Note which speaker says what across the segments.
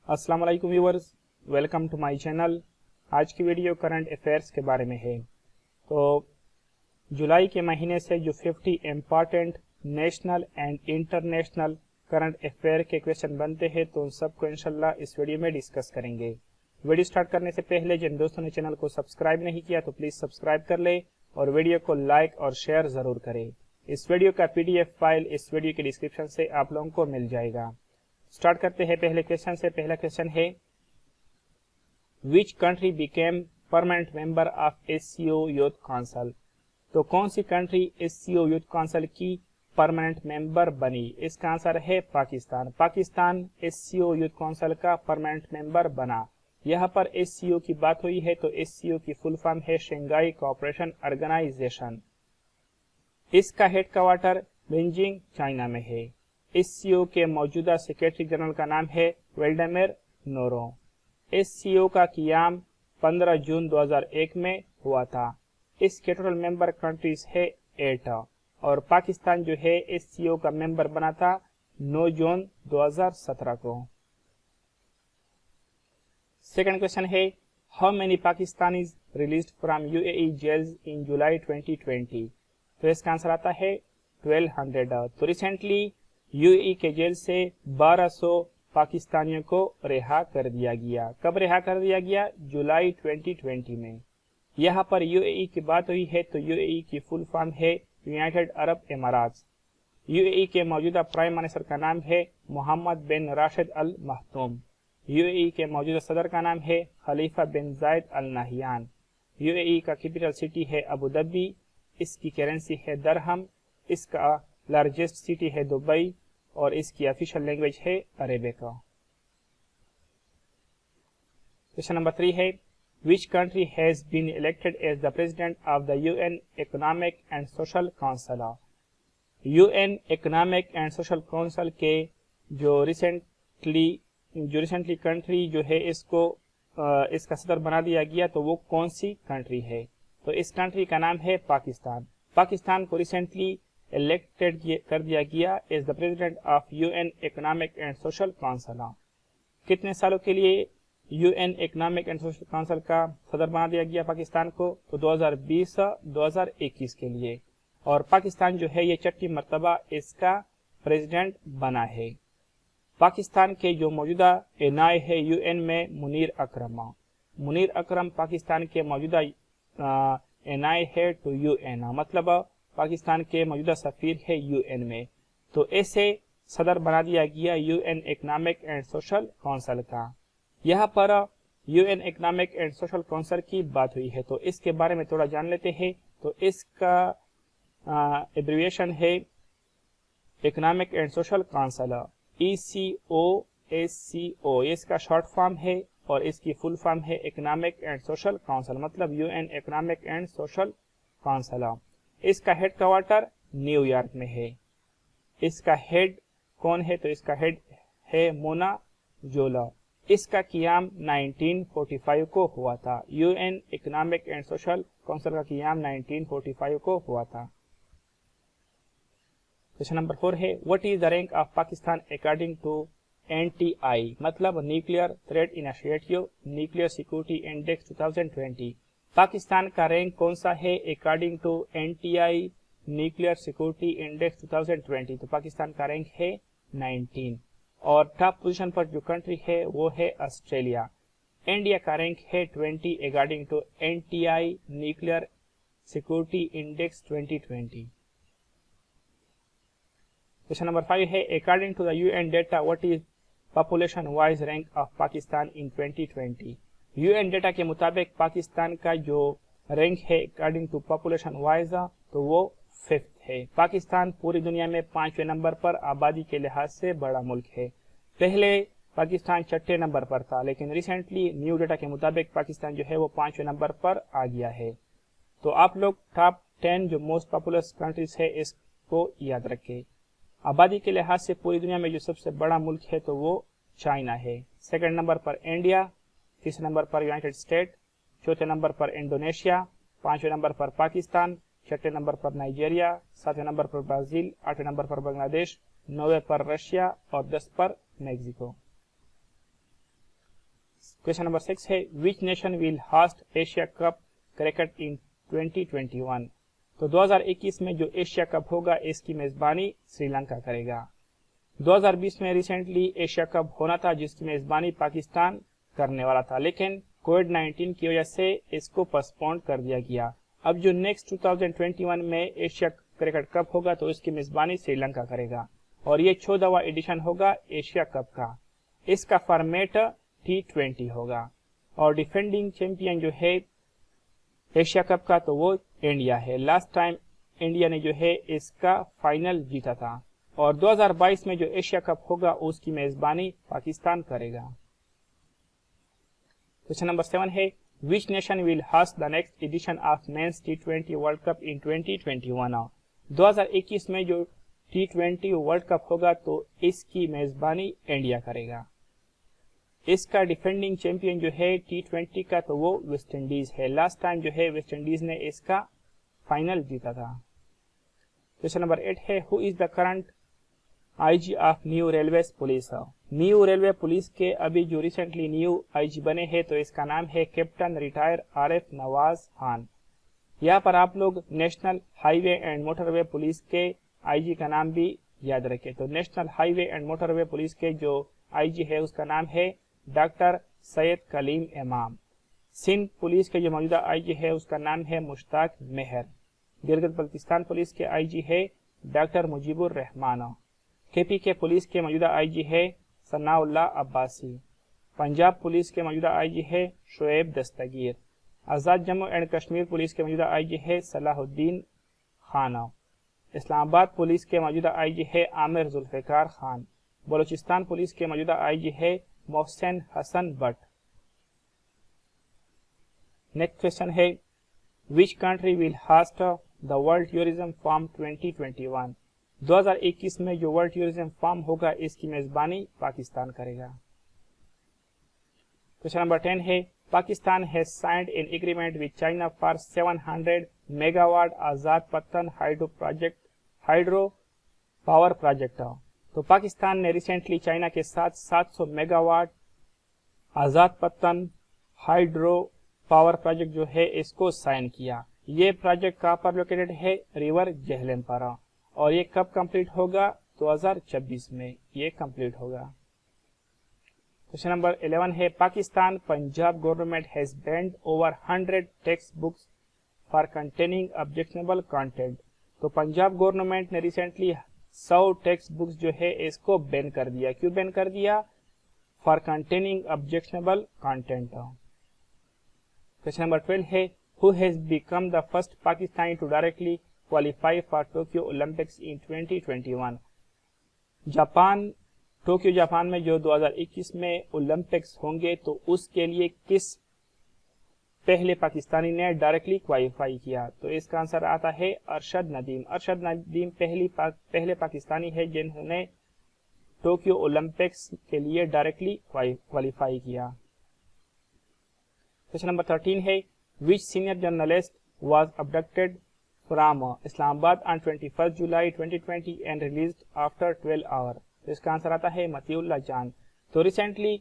Speaker 1: अस्सलाम वालेकुम viewers, welcome to my channel. आज की वीडियो करंट अफेयर्स के बारे में है। तो जुलाई के महीने से जो 50 important national and international current affair के क्वेश्चन बनते हैं तो उन सबको इंशाल्लाह इस वीडियो में डिस्कस करेंगे। वीडियो स्टार्ट करने से पहले जिन दोस्तों ने चैनल को सब्सक्राइब नहीं किया तो प्लीज सब्सक्राइब कर ले और वीडियो को लाइक और शेयर जरूर करें। इस वीडियो का PDF फाइल इस वीडियो के डिस्क्रिप्शन से आप लोगों को मिल जाएगा। स्टार्ट करते हैं पहले क्वेश्चन से। पहला क्वेश्चन है, which country became permanent member of SCO youth council. तो कौन सी कंट्री SCO यूथ काउंसिल की परमानेंट मेंबर बनी? इसका आंसर है Pakistan. Pakistan SCO youth council का परमानेंट मेंबर बना। यहाँ पर SCO की बात हुई है तो SCO की फुल फॉर्म है शंघाई कोऑपरेशन ऑर्गेनाइजेशन। इसका हेड क्वार्टर बीजिंग चाइना में है। SCO के मौजूदा सेक्रेटरी जनरल का नाम है वेल्डामिर नोरो। SCO का क़याम 15 जून 2001 में हुआ था। इसके टोटल मेंबर कंट्रीज है 8 और पाकिस्तान जो है SCO का मेंबर बना था 9 जून 2017 को। सेकंड क्वेश्चन है, how many Pakistanis released from UAE jails in July 2020। तो इसका आंसर आता है 1200। तो रिसेंटली UAE के जेल से 1200 पाकिस्तानियों को रिहा कर दिया गया। कब रिहा कर दिया गया? जुलाई 2020 में। यहाँ पर UAE की बात हुई है तो UAE की फुल फॉर्म है यूनाइटेड अरब इमारात्स। UAE के मौजूदा प्राइम मिनिस्टर का नाम है मोहम्मद बिन राशिद अल मखदूम। UAE के मौजूदा सदर का नाम है खलीफा बिन जायद अल नहियान। UAE का कैपिटल सिटी है अबू धाबी। इसकी करेंसी है दरहम। इसका लार्जेस्ट सिटी है दुबई और इसकी ऑफिशियल लैंग्वेज है अरेबिक। क्वेश्चन नंबर 3 है, which country has been elected as the president of the UN economic and social council. UN economic and social council के जो रिसेंटली कंट्री जो है इसका सदर बना दिया गया तो वो कौन सी कंट्री है? तो इस कंट्री का नाम है पाकिस्तान। पाकिस्तान को रिसेंटली इलेक्टेड कर दिया गया as the president of UN economic and social council. कितने सालों के लिए UN economic and social council का सदर बना दिया गया पाकिस्तान को? तो 2020-2021 के लिए। और पाकिस्तान जो है ये 6ठी मरतबा इसका प्रेसिडेंट बना है। पाकिस्तान के जो मौजूदा एनाय है UN में मुनीर अकरम पाकिस्तान के मौजूदा एनाय है टू UN, मतलब पाकिस्तान के मौजूदा सफीर है UN में। तो ऐसे सदर बना दिया गया UN economic and social council का। यहाँ पर UN economic and social council की बात हुई है तो इसके बारे में थोड़ा जान लेते हैं। तो इसका एब्रिविएशन है economic and social council, ECOSCO। इसका शॉर्ट फॉर्म है और इसकी फुल फॉर्म है इकोनॉमिक एंड सोशल काउंसिल, मतलब UN economic and social council. इसका हेड क्वार्टर न्यूयॉर्क में है। इसका हेड कौन है? तो इसका हेड है मोना जोला। इसका क़याम 1945 को हुआ था। UN economic and social council का क़याम 1945 को हुआ था। क्वेश्चन नंबर 4 है, what is the rank of Pakistan according to NTI, मतलब nuclear threat initiative nuclear security index 2020। Pakistan का रैंक कौन सा है according to NTI nuclear security index 2020? तो पाकिस्तान का रैंक है 19 और टॉप पोजीशन पर जो कंट्री है वो है ऑस्ट्रेलिया। इंडिया का रैंक है 20 according to NTI nuclear security index 2020। Question number 5 है, according to the UN data what is population wise rank of Pakistan in 2020। UN data के मुताबिक पाकिस्तान का जो रैंक है अकॉर्डिंग टू पॉपुलेशन वाइज तो वो 5th है। पाकिस्तान पूरी दुनिया में 5वें नंबर पर आबादी के लिहाज से बड़ा मुल्क है। पहले पाकिस्तान 6ठे नंबर पर था लेकिन रिसेंटली न्यू डेटा के मुताबिक पाकिस्तान जो है वो 5वें नंबर पर आ गया है। तो आप लोग टॉप 10 जो मोस्ट पॉपुलस कंट्रीज है इसको याद रखें। आबादी के लिहाज से पूरी दुनिया में जो सबसे बड़ा मुल्क है तो वो चाइना है। सेकंड नंबर पर इंडिया, तीसरे नंबर पर यूनाइटेड स्टेट, चौथे नंबर पर इंडोनेशिया, 5वें नंबर पर पाकिस्तान, 6ठे नंबर पर नाइजीरिया, 7वें नंबर पर ब्राजील, 8वें नंबर पर बांग्लादेश, 9वें पर रशिया और 10 पर मेक्सिको। क्वेश्चन नंबर 6 है which nation will host Asia cup cricket in 2021। तो 2021 में जो एशिया कप होगा इसकी मेजबानी श्रीलंका करेगा। 2020 में रिसेंटली एशिया कप होना था जिसकी मेजबानी पाकिस्तान करने वाला था, लेकिन कोविड-19 की वजह से इसको पोस्टपोन कर दिया गया। अब जो नेक्स्ट 2021 में एशिया क्रिकेट कप होगा तो इसकी मेजबानी श्रीलंका करेगा और ये 14वां एडिशन होगा एशिया कप का। इसका फॉर्मेट T20 होगा और डिफेंडिंग चैंपियन जो है एशिया कप का तो वो इंडिया है। लास्ट टाइम इंडिया ने जो है इसका फाइनल जीता था और 2022 में जो एशिया कप होगा उसकी मेजबानी पाकिस्तान करेगा। क्वेश्चन नंबर 7 है which nation will host the next edition of men's T20 world cup in 2021। 2021 में जो T20 वर्ल्ड कप होगा तो इसकी मेजबानी इंडिया करेगा। इसका डिफेंडिंग चैंपियन जो है T20 का तो वो वेस्ट इंडीज है। लास्ट टाइम जो है वेस्ट इंडीज ने इसका फाइनल जीता था। क्वेश्चन नंबर 8 है who is the current IG of new railway police. New railway police के अभी जो रिसेंटली न्यू आईजी बने हैं तो इसका नाम है कैप्टन रिटायर आरिफ नवाज खान। यहाँ पर आप लोग national highway and motorway police के आईजी का नाम भी याद रखें। तो national highway and motorway police के जो आईजी है उसका नाम है डॉक्टर सैयद कलीम इमाम। सिंध पुलिस के जो मौजूदा आईजी है उसका नाम है मुश्ताक मेहर। गिलगित बल्तिस्तान पुलिस के आईजी है डॉक्टर मुजीबुर रहमान। केपी के पुलिस के मौजूदा आईजी है सनाउल्लाह अब्बासी। पंजाब पुलिस के मौजूदा आईजी है शोएब दस्तगीर। आज़ाद जम्मू एंड कश्मीर पुलिस के मौजूदा आईजी है सलाहुद्दीन खान। इस्लामाबाद पुलिस के मौजूदा आईजी है आमिर जुल्फिकार खान। बलूचिस्तान पुलिस के मौजूदा आईजी है मोहसिन हसन भट्ट। नेक्स्ट क्वेश्चन है which country will host the world tourism form 2021। 2021 में जो वर्ल्ड टूरिज्म फॉर्म होगा इसकी मेजबानी पाकिस्तान करेगा। क्वेश्चन नंबर 10 है Pakistan has signed an agreement with China for 700 megawatt Azad Pattan hydro power project. तो पाकिस्तान ने रिसेंटली चाइना के साथ 700 megawatt Azad Pattan hydro power project जो है इसको साइन किया। ये प्रोजेक्ट कहाँ पर लोकेटेड है? रिवर जेहलम पर। और ये कब कंप्लीट होगा? 2026 में ये कंप्लीट होगा। क्वेश्चन नंबर 11 है Pakistan Punjab government has banned over 100 text books for containing objectionable content. तो पंजाब गवर्नमेंट ने रिसेंटली 100 टेक्स्ट बुक्स जो है इसको बैन कर दिया। क्यों बैन कर दिया? For containing objectionable content. Question number 12 है who has become the first Pakistani to directly qualify for Tokyo Olympics in 2021। Tokyo Japan में जो 2021 में ओलंपिक्स होंगे तो उसके लिए किस पहले पाकिस्तानी ने डायरेक्टली क्वालिफाई किया? तो इसका आंसर आता है अरशद नदीम। अरशद नदीम पहले पाकिस्तानी है जिन्होंने टोक्यो ओलंपिक्स के लिए डायरेक्टली क्वालिफाई किया। क्वेश्चन नंबर 13 है which senior journalist was abducted from Islamabad on 21 July 2020 and released after 12 hour. तो इसका आंसर आता है मतीउल्लाह जान। तो रिसेंटली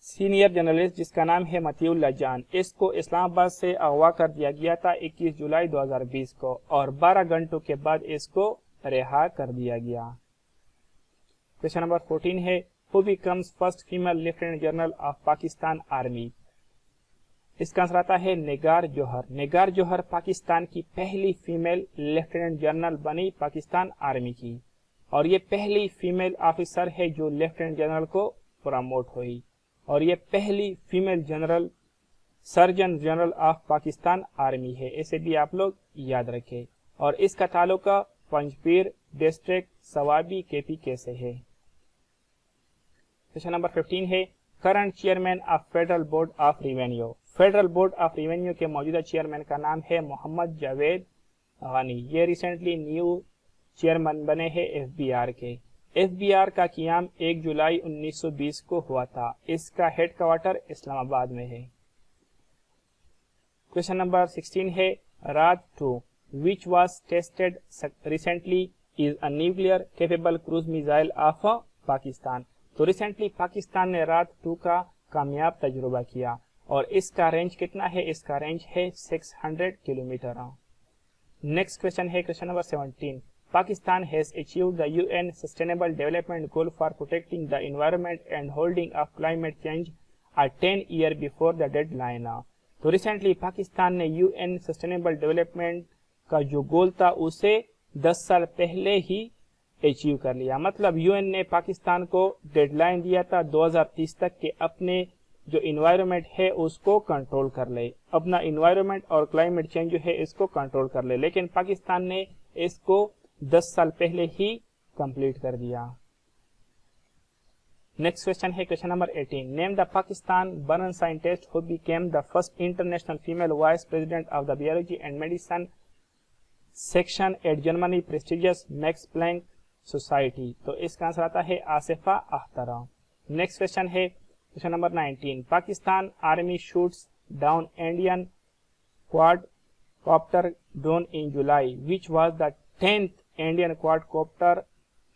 Speaker 1: सीनियर जर्नलिस्ट जिसका नाम है मतीउल्लाह जान, इसको इस्लामाबाद से अगवा कर दिया गया था 21 जुलाई 2020 को और 12 घंटों के बाद इसको रिहा कर दिया गया। क्वेश्चन नंबर 14 है who becomes first female lieutenant general of Pakistan army. इसका आंसर आता है निगार जौहर। निगार जौहर पाकिस्तान की पहली फीमेल लेफ्टिनेंट जनरल बनी पाकिस्तान आर्मी की और ये पहली फीमेल ऑफिसर है जो लेफ्टिनेंट जनरल को प्रमोट हुई और ये पहली female general surgeon general of Pakistan army है। इसे भी आप लोग याद रखें। और इसका ताल्लुका पंजपीर डिस्ट्रिक्ट सवाबी KPK से है। क्वेश्चन नंबर 15 है current chairman of federal board of revenue. Federal board of revenue के मौजूदा चेयरमैन का नाम है मोहम्मद जावेद गानी। ये रिसेंटली न्यू चेयरमैन बने हैं FBR के। FBR का क़याम 1 जुलाई 1920 को हुआ था। इसका हेड क्वार्टर इस्लामाबाद में है। क्वेश्चन नंबर 16 है रात 2 which was tested recently is a nuclear capable cruise missile of Pakistan. तो रिसेंटली पाकिस्तान ने रात 2 का कामयाब तजुर्बा किया और इसका रेंज कितना है, इसका रेंज है 600 किलोमीटर। नेक्स्ट क्वेश्चन है question number 17, Pakistan has achieved the UN sustainable development goal for protecting the environment and holding of climate change 10 year before the deadline. तो रिसेंटली पाकिस्तान ने यूएन सस्टेनेबल डेवलपमेंट का जो गोल था उसे 10 साल पहले ही अचीव कर लिया। मतलब यूएन ने पाकिस्तान को डेडलाइन दिया था 2030 तक के अपने जो इन्वायरमेंट है उसको कंट्रोल कर ले, अपना इन्वायरमेंट और क्लाइमेट चेंज जो है इसको कंट्रोल कर ले, लेकिन पाकिस्तान ने इसको 10 साल पहले ही कंप्लीट कर दिया। नेक्स्ट क्वेश्चन है question number 18, name the Pakistan born scientist who became the first international female vice president of the biology and medicine section at Germany prestigious Max Planck Society. तो इसका आंसर आता है आसिफा अख्तर। नेक्स्ट क्वेश्चन है question number 19, Pakistan army shoots down Indian quadcopter drone in July which was the 10th Indian quadcopter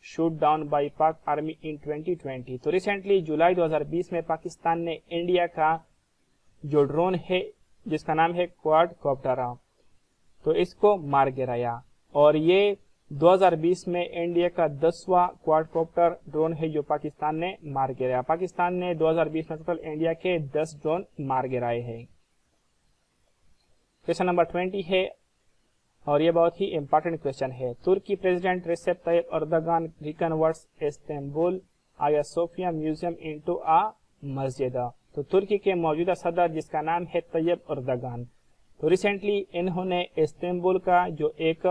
Speaker 1: shoot down by Pak army in 2020। तो recently जुलाई 2020 में पाकिस्तान ने India का जो ड्रोन है जिसका नाम है क्वाडकॉप्टर, तो इसको मार गिराया और ये 2020 में इंडिया का 10वां क्वाडकॉप्टर ड्रोन है जो पाकिस्तान ने मार गिराया। पाकिस्तान ने 2020 में टोटल इंडिया के 10 ड्रोन मार गिराए हैं। क्वेश्चन नंबर 20 है और ये बहुत ही इंपॉर्टेंट क्वेश्चन है, तुर्की प्रेसिडेंट रिसेप तैयब अर्दगान रिकन्वर्ट्स इस्तांबुल आया सोफिया म्यूजियम इनटू अ मस्जिद। तो तुर्की के मौजूदा सदर जिसका नाम है तैयब अर्दगान, तो रिसेंटली इन्होंने इस्तांबुल का जो एक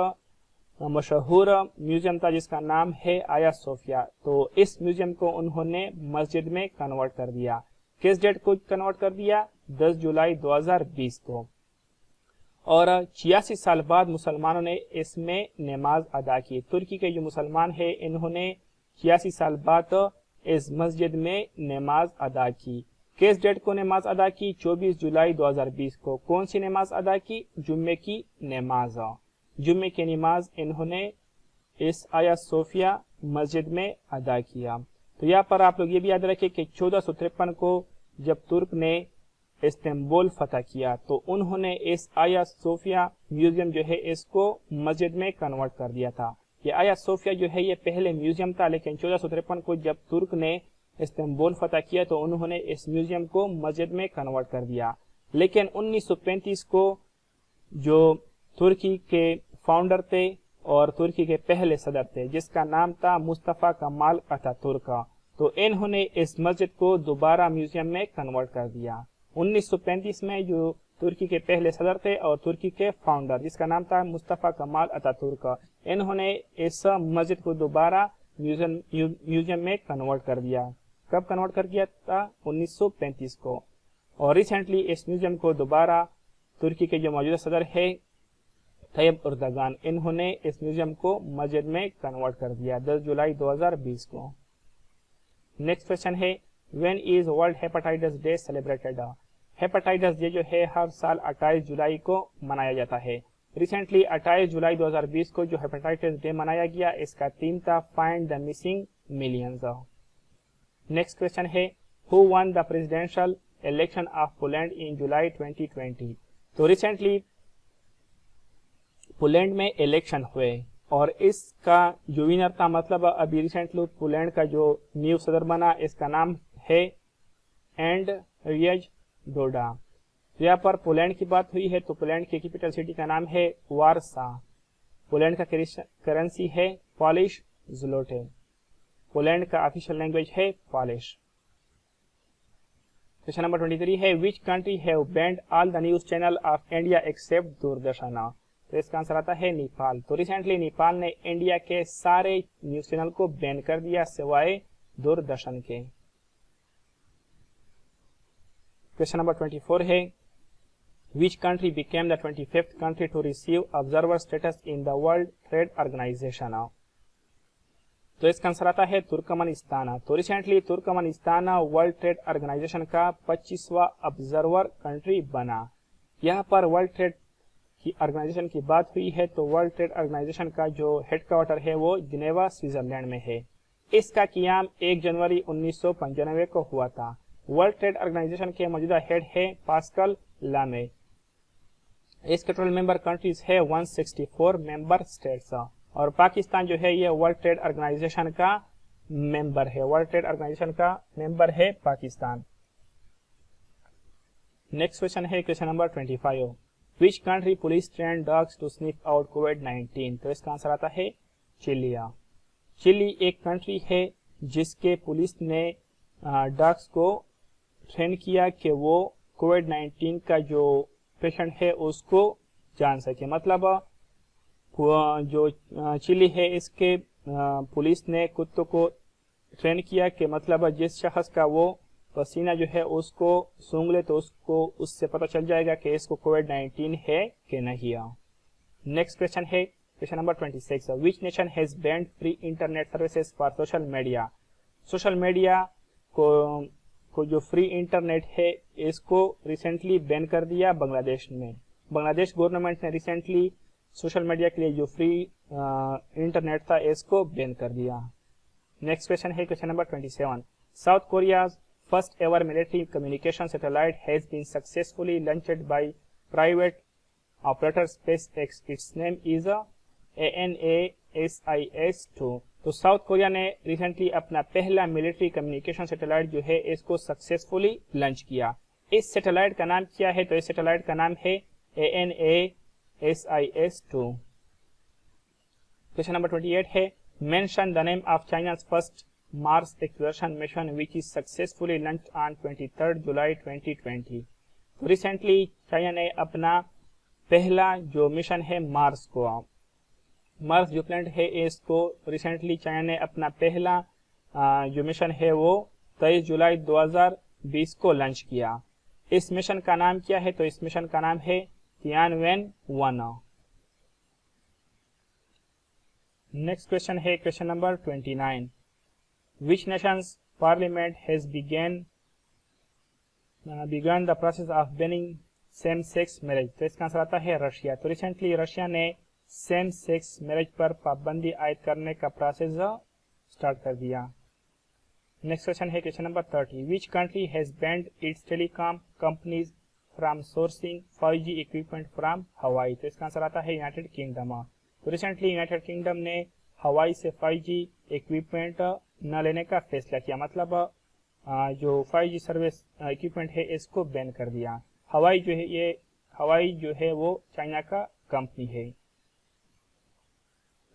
Speaker 1: मशहूर म्यूजियम था जिसका नाम है आया सोफिया, तो इस म्यूजियम को उन्होंने मस्जिद में कन्वर्ट कर दिया। किस डेट को कन्वर्ट कर दिया, 10 जुलाई 2020 को। और 86 साल बाद मुसलमानों ने इसमें नमाज अदा की। तुर्की के जो मुसलमान है इन्होंने 86 साल बाद इस मस्जिद में नमाज अदा की। किस डेट को नमाज अदा की, 24 जुलाई 2020 को। कौन सी नमाज अदा की, जुम्मे की नमाज। जुम्मे की नमाज इन्होंने इस आया सोफिया मस्जिद में अदा किया। तो यहाँ पर आप लोग ये भी याद रखें कि 1453 को जब तुर्क ने इस्तांबुल फतह किया तो उन्होंने इस आया सोफिया म्यूजियम जो है इसको मस्जिद में कन्वर्ट कर दिया था। ये आया सोफिया जो है ये पहले म्यूजियम था, लेकिन 1453 को जब तुर्क ने इस्तांबुल फतह किया तो उन्होंने इस म्यूजियम को मस्जिद में कन्वर्ट कर दिया। लेकिन 1935 को जो तुर्की के फाउंडर थे और तुर्की के पहले सदर थे जिसका नाम था मुस्तफा कमाल अतातुर्क, तो इन्होंने इस मस्जिद को दोबारा म्यूजियम में कन्वर्ट कर दिया। 1935 में जो तुर्की के पहले सदर थे और तुर्की के फाउंडर जिसका नाम था मुस्तफा कमाल अतातुर्क, इन्होंने इस मस्जिद को दोबारा म्यूजियम में कन्वर्ट कर दिया। कब कन्वर्ट कर दिया था, 1935 को। और रिसेंटली इस म्यूजियम को दोबारा तुर्की के जो मौजूदा सदर है तैयब अर्दगान, इन्होंने इस म्यूजियम को मस्जिद में कन्वर्ट कर दिया 10 जुलाई 2020 को। नेक्स्ट क्वेश्चन है, when is world hepatitis day celebrated. Hepatitis day जो है हर साल 28 जुलाई को मनाया जाता है। रिसेंटली 28 जुलाई 2020 को जो हेपेटाइटिस डे मनाया गया इसका थीम था find the missing millions. Next question है, who won the presidential election of Poland in July 2020। तो रिसेंटली पोलैंड में इलेक्शन हुए और इसका जो विनर था, मतलब अभी रिसेंटली पोलैंड का जो न्यू सदर बना इसका नाम है एंड्रियज डोडा। तो यहाँ पर पोलैंड की बात हुई है तो पोलैंड की कैपिटल सिटी का नाम है वारसा। पोलैंड का करेंसी है पॉलिश ज़्लोटे। पोलैंड का ऑफिशियल लैंग्वेज है पॉलिश। क्वेश्चन नंबर 23 है, which country have banned all the news channel of India accept Doordarshan. तो इसका आंसर आता है नेपाल। तो रिसेंटली नेपाल ने इंडिया के सारे न्यूज चैनल को बैन कर दिया सिवाय दूरदर्शन के। क्वेश्चन नंबर 24 है, which country became the 25th country to receive observer status in the world trade organization. तो इसका आंसर आता है तुर्कमेनिस्तान। तो recently Turkmenistan world trade organization का 25वां ऑब्जर्वर कंट्री बना। यहाँ पर वर्ल्ड ट्रेड की ऑर्गेनाइजेशन की बात हुई है तो वर्ल्ड ट्रेड ऑर्गेनाइजेशन का जो हेडक्वार्टर है वो जिनेवा स्विट्जरलैंड में है। इसका क़याम 1 जनवरी 1995 को हुआ था। वर्ल्ड ट्रेड ऑर्गेनाइजेशन के मौजूदा हेड है पास्कल लामे। इसके टोटल मेंबर कंट्रीज है 164 मेंबर स्टेट्स, और पाकिस्तान जो है ये वर्ल्ड ट्रेड ऑर्गेनाइजेशन का मेंबर है, वर्ल्ड ट्रेड ऑर्गेनाइजेशन का मेंबर है पाकिस्तान। नेक्स्ट क्वेश्चन है question number 25, which country police train dogs to sniff out कोविड-19? तो इसका आंसर आता है चिलिया। चिली एक कंट्री है जिसके पुलिस ने डॉग्स को ट्रेन किया कि वो कोविड-19 का जो पेशेंट है उसको जान सके। मतलब जो चिली है इसके पुलिस ने कुत्तों को ट्रेन किया कि मतलब जिस शख्स का वो पसीना जो है उसको सूंघ ले तो उसको उससे पता चल जाएगा कि इसको कोविड-19 है कि नहीं। नेक्स्ट क्वेश्चन है question number 26, which nation has banned free internet services for social media? Social media को जो फ्री इंटरनेट है इसको रिसेंटली बैन कर दिया बांग्लादेश में। बांग्लादेश गवर्नमेंट ने रिसेंटली सोशल मीडिया के लिए जो फ्री इंटरनेट था इसको बैन कर दिया। नेक्स्ट क्वेश्चन है question number 27, south Korea's first ever military communication satellite has been successfully launched by private operator SpaceX. It's name is ANASIS-2। तो साउथ कोरिया ने रिसेंटली अपना पहला मिलिट्री कम्युनिकेशन सैटेलाइट जो है इसको सक्सेसफुली लॉन्च किया। इस सैटेलाइट का नाम क्या है? तो इस सैटेलाइट का नाम है ANASIS-2। क्वेश्चन नंबर 28 है, mention the name of चाइना's first Mars exploration mission which is successfully launched on 23 जुलाई 2020। तो रिसेंटली चाइना ने अपना पहला जो मिशन है मार्स जो प्लैनेट है इसको रिसेंटली चाइना ने अपना पहला जो मिशन है वो 23 जुलाई 2020 को लॉन्च किया। इस मिशन का नाम क्या है? तो इस मिशन का नाम है तियानवेन-1। नेक्स्ट क्वेश्चन है question number 29, which Nations parliament has begin the process of banning same sex marriage? तो इसका आंसर आता है रशिया। तो रिसेंटली रशिया ने सेम सेक्स मैरिज पर पाबंदी आयद करने का प्रोसेस स्टार्ट कर दिया। नेक्स्ट क्वेश्चन है question number 30, which country has banned it's telecom companies from sourcing 5G equipment from हवाई? तो इसका आंसर आता है यूनाइटेड किंगडम। तो रिसेंटली यूनाइटेड किंगडम ने हवाई से 5G इक्विपमेंट न लेने का फैसला किया। मतलब जो 5G सर्विस इक्विपमेंट है इसको बैन कर दिया। हवाई जो है वो चाइना का कंपनी है।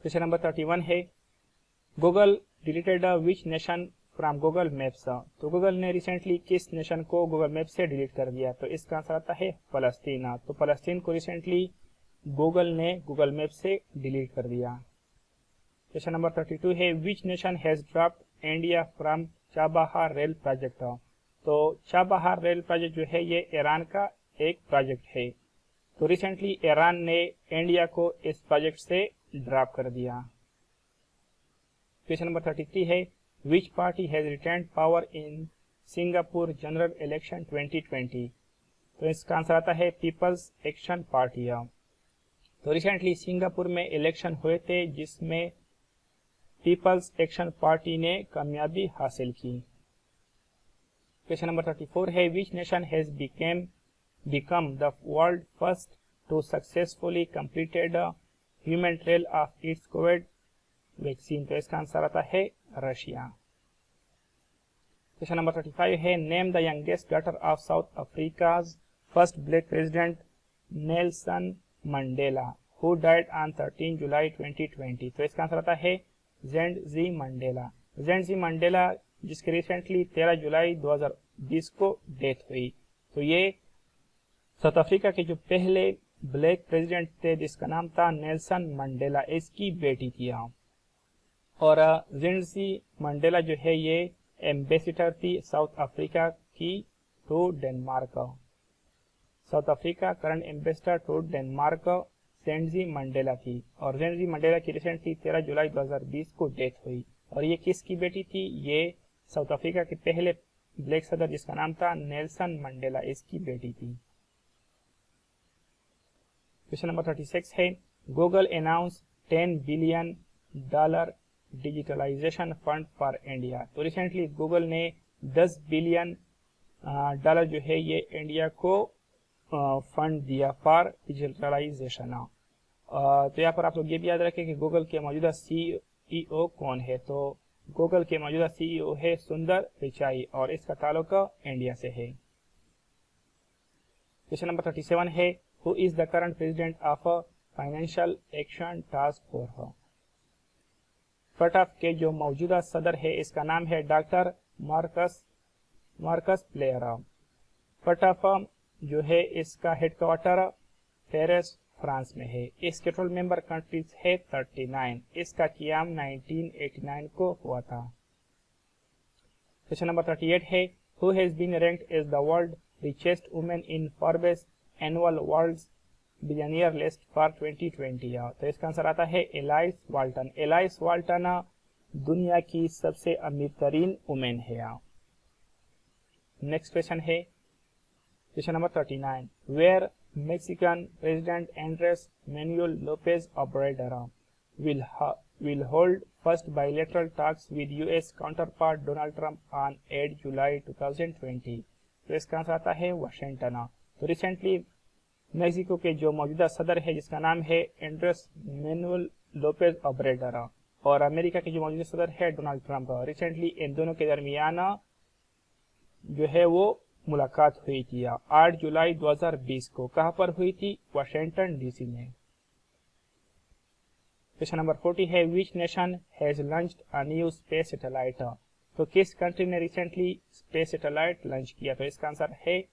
Speaker 1: क्वेश्चन नंबर 31 है, Google deleted which nation from Google maps? तो गूगल ने रिसेंटली किस नेशन को गूगल मैप से डिलीट कर दिया? तो इसका आंसर आता है फलस्तीन। तो फलस्तीन को रिसेंटली गूगल ने गूगल मैप से डिलीट कर दिया। क्वेश्चन नंबर 32 है, which nation has dropped India from Chabahar rail project? तो चाबहार रेल प्रोजेक्ट जो है ये ईरान का एक प्रोजेक्ट है। तो रिसेंटली ईरान ने इंडिया को इस प्रोजेक्ट से ड्रॉप कर दिया। क्वेश्चन नंबर 33 है, विच party has retained power in Singapore general election 2020? तो इसका आंसर आता है पीपल्स एक्शन पार्टी। तो रिसेंटली सिंगापुर में इलेक्शन हुए थे जिसमें पीपल्स एक्शन पार्टी ने कामयाबी हासिल की। क्वेश्चन नंबर 34 है, which nation has become the world first to successfully completed human trial of its COVID vaccine? तो इसका आंसर आता है रशिया। क्वेश्चन नंबर 35 है, name the youngest daughter of south Africa's first black president Nelson Mandela who died on 13 जुलाई 2020? तो इसका answer आता है ज़ेंडजी Mandela. ज़ेंडजी Mandela जिसके रिसेंटली 13 जुलाई 2020 को डेथ हुई। तो ये साउथ अफ्रीका के जो पहले ब्लैक प्रेसिडेंट थे जिसका नाम था नेल्सन मंडेला, इसकी बेटी थी। और ज़ेंडजी मंडेला जो है ये एम्बेसडर थी साउथ अफ्रीका की to Denmark. South Africa current ambassador to Denmark Zindzi Mandela थी। और ज़ेंडजी मंडेला की रिसेंटली 13 जुलाई 2020 को डेथ हुई। और ये किसकी बेटी थी? ये साउथ अफ्रीका के पहले ब्लैक सदर जिसका नाम था नेल्सन मंडेला, इसकी बेटी थी। क्वेश्चन नंबर 36 है, Google announce $10 billion digitalization fund for India? तो रिसेंटली गूगल ने $10 बिलियन डॉलर जो है ये इंडिया को फंड दिया फॉर डिजिटलाइजेशन। तो यहाँ पर आप लोग ये भी याद रखें कि गूगल के मौजूदा सीईओ कौन है। तो गूगल के मौजूदा सीईओ है सुंदर पिचाई और इसका ताल्लुक इंडिया से है। क्वेश्चन नंबर 37 है who is the current president of financial action task force. FATF के जो मौजूदा सदर है इसका नाम है डॉक्टर मार्कस प्लेयर। फटाफ जो है इसका हेडक्वार्टर पेरिस फ्रांस में है। इसके टोटल मेंबर कंट्रीज है 39। इसका क़याम 1989 को हुआ था। क्वेश्चन नंबर 38 है who has been ranked as the world richest women in Forbes annual world billionaire list for 2020। तो इसका आंसर आता है एलाइस वाल्टन। एलाइस वाल्टन दुनिया की सबसे अमीर तरीन वुमेन है। नेक्स्ट क्वेश्चन है question number 39 where Mexican President Andres Manuel Lopez Obrador will hold first bilateral talks with US counterpart Donald Trump on 8 July 2020। तो इसका आंसर आता है वाशिंगटन। तो रिसेंटली मेक्सिको के जो मौजूदा सदर है जिसका नाम है एंड्रेस मैनुअल लोपेज ओब्रेडर और अमेरिका के जो मौजूदा सदर है डोनाल्ड ट्रंप, रिसेंटली इन दोनों के दरमियान जो है वो मुलाकात हुई थी 8 जुलाई 2020 को। कहां पर हुई थी? वाशिंगटन डीसी में। क्वेश्चन नंबर 40 है which nation has launched a new space satellite. तो किस कंट्री ने रिसेंटली स्पेस सैटेलाइट लॉन्च किया? तो इसका आंसर है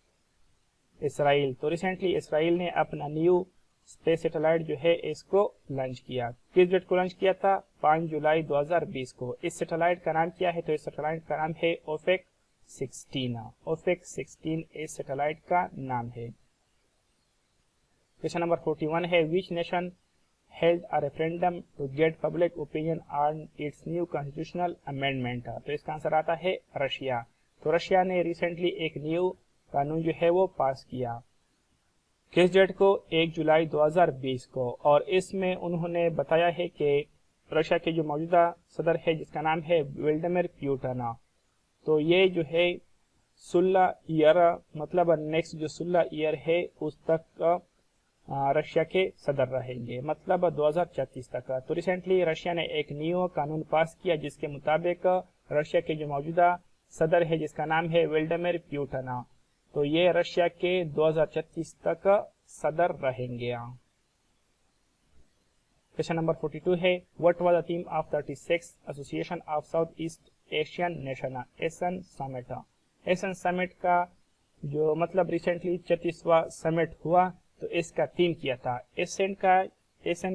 Speaker 1: इसराइल। तो रिसेंटली इसराइल ने अपना न्यू स्पेस सैटेलाइट जो है इसको लॉन्च किया। किस डेट को लॉन्च किया था? 5 जुलाई 2020 को। इस सैटेलाइट का नाम क्या है? तो इस सैटेलाइट का नाम है ओफेक 16। ओफेक 16 इस सैटेलाइट का नाम है। क्वेश्चन नंबर 41 है which nation held a referendum to get public opinion on its new constitutional amendment. तो इसका आंसर आता है रशिया। तो रशिया ने रिसेंटली एक न्यू कानून जो है वो पास किया। किस डेट को? 1 जुलाई 2020 को। और इसमें उन्होंने बताया है कि रशिया के जो मौजूदा सदर है जिसका नाम है व्लादिमीर पुतिन, तो ये जो है 16 ईयर मतलब नेक्स्ट जो 16 ईयर है उस तक रशिया के सदर रहेंगे, मतलब 2034 तक। तो रिसेंटली रशिया ने एक न्यू कानून पास किया जिसके मुताबिक रशिया के जो मौजूदा सदर है जिसका नाम है व्लादिमीर पुतिन, तो ये रशिया के 2034 तक सदर रहेंगे। क्वेश्चन नंबर 42 है what was the theme of 36 association of south east Asian nation essence summit. Essence summit का जो मतलब रिसेंटली 36वां समिट हुआ तो इसका थीम किया था। एसन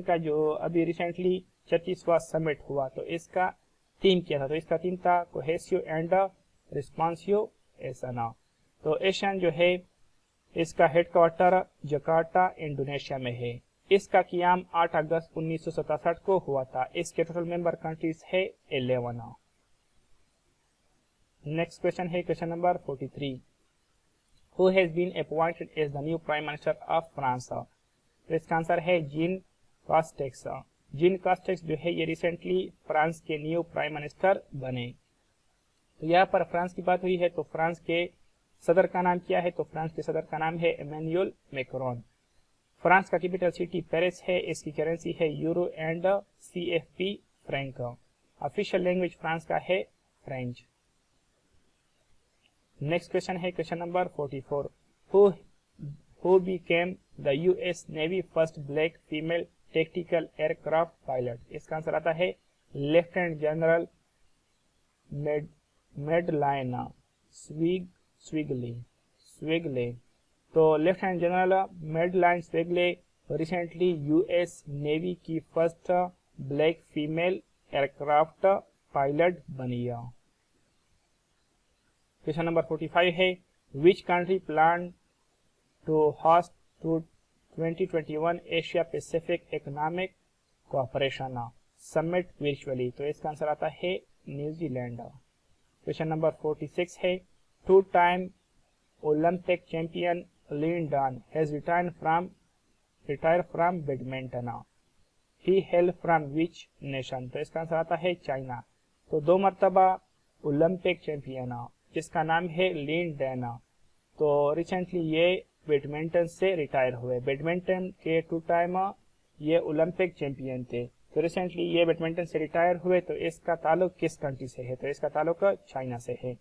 Speaker 1: का जो अभी रिसेंटली 36वां समिट हुआ तो इसका थीम किया था। तो इसका थीम था कोहेसिव एंड रिस्पॉन्सिव एसन। तो एशियन जो है इसका हेडक्वार्टर जकार्ता इंडोनेशिया में है। इसका क़याम 8 अगस्त 1967 को हुआ था। इसके टोटल मेंबर कंट्रीज है 11। नेक्स्ट क्वेश्चन है question number 43 who has been appointed as the new prime minister of France. तो इसका आंसर है जीन कास्टेक्स। जीन कास्टेक्स जो है ये रिसेंटली फ्रांस के न्यू प्राइम मिनिस्टर बने। तो यहाँ पर फ्रांस की बात हुई है तो फ्रांस के सदर का नाम क्या है? तो फ्रांस के सदर का नाम है इमैनुअल मैक्रोन। फ्रांस का कैपिटल सिटी पेरिस है। इसकी करेंसी है euro and CFP franc. Official language France का है फ्रेंच। नेक्स्ट क्वेश्चन है question number 44 who became the US navy first black female tactical aircraft pilot. इसका आंसर आता है लेफ्टिनेंट जनरल मेडलाइन स्विगले। तो lieutenant general Madeline Swegle recently US navy की first black female aircraft pilot बनी। Question number 45 है which country plan to host 2021 Asia Pacific economic cooperation summit virtually. तो इसका answer आता है न्यूजीलैंड। क्वेश्चन नंबर 46 है 2 time Olympic champion Lin Dan has retire from badminton. He hail from which nation. तो इसका answer आता है चाइना। तो 2 मरतबा ओलंपिक चैंपियन जिसका नाम है लिन डैन, तो रिसेंटली ये बैडमिंटन से रिटायर हुए। बैडमिंटन के 2 टाइम ये ओलंपिक चैंपियन थे। तो रिसेंटली ये बैडमिंटन से रिटायर हुए। तो इसका ताल्लुक किस कंट्री से है? तो इसका ताल्लुक चाइना से है।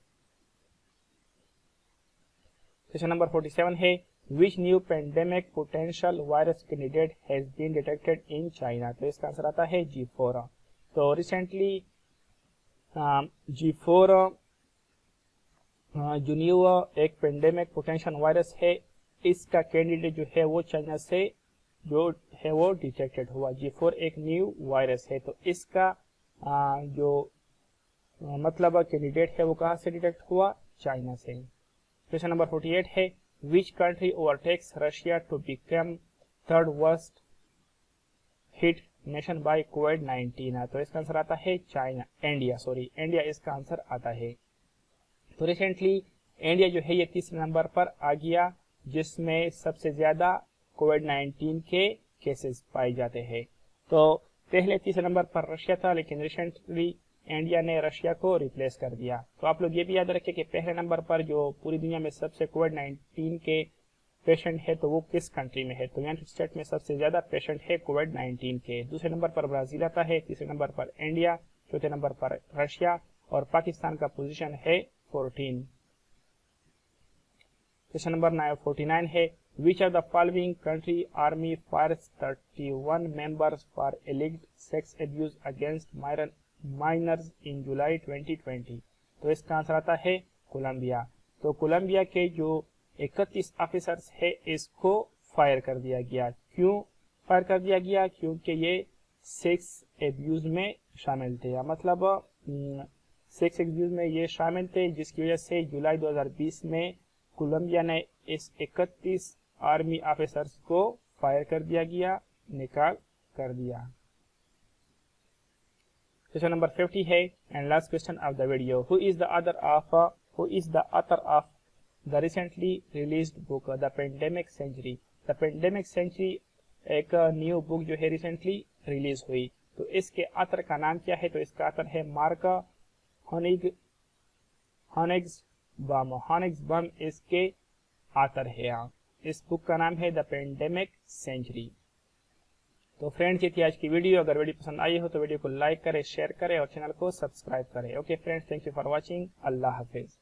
Speaker 1: क्वेश्चन नंबर 47 है which new pandemic potential virus candidate has been detected in China? तो इसका आंसर आता है G4। तो रिसेंटली G4 जो न्यू एक पेंडेमिक पोटेंशियल वायरस है, इसका कैंडिडेट जो है वो चाइना से जो है वो डिटेक्टेड हुआ। G4 एक न्यू वायरस है। तो इसका जो मतलब कैंडिडेट है वो कहाँ से डिटेक्ट हुआ? चाइना से। क्वेश्चन नंबर 48 है which country overtakes Russia to become third worst hit nation by कोविड-19? तो इसका आंसर आता है इंडिया इसका आंसर आता है। तो रिसेंटली इंडिया जो है ये तीसरे नंबर पर आ गया, जिसमें सबसे ज्यादा कोविड-19 के केसेस पाए जाते हैं। तो पहले तीसरे नंबर पर रशिया था, लेकिन रिसेंटली इंडिया ने रशिया को रिप्लेस कर दिया। तो आप लोग ये भी याद रखें कि पहले नंबर पर जो पूरी दुनिया में सबसे कोविड-19 के पेशेंट है तो वो किस कंट्री में है? तो यूनाइटेड स्टेट में सबसे ज्यादा पेशेंट है कोविड-19 के। दूसरे नंबर पर ब्राजील आता है, तीसरे नंबर पर इंडिया, चौथे नंबर पर रशिया और पाकिस्तान का पोजीशन है 14। क्वेश्चन नंबर 49 है which of the following country army fires 31 members for alleged sex abuse against minors in July 2020? तो इसका आंसर आता है कोलंबिया। तो कोलंबिया के जो 31 ऑफिसर्स है इसको फायर कर दिया गया। क्यों फायर कर दिया गया? क्योंकि ये सेक्स एब्यूज में शामिल थे, या मतलब सेक्स एब्यूज में ये शामिल थे, जिसकी वजह से जुलाई 2020 में कोलंबिया ने इस 31 आर्मी ऑफिसर्स को फायर कर दिया गया, निकाल कर दिया। क्वेश्चन नंबर 50 है and last question of the video who is the author of the recently released book the pandemic century? The pandemic century एक न्यू बुक जो है रिसेंटली रिलीज हुई। तो इसके ऑथर का नाम क्या है? तो इसका ऑथर है मार्क हॉनिग्सबॉम इसके ऑथर है। इस बुक का नाम है द पेंडेमिक सेंचुरी। तो फ्रेंड्स ये थी आज की वीडियो। अगर वीडियो पसंद आई हो तो वीडियो को लाइक करें, शेयर करें और चैनल को सब्सक्राइब करें। Okay friends, thank you for watching. Allah Hafiz.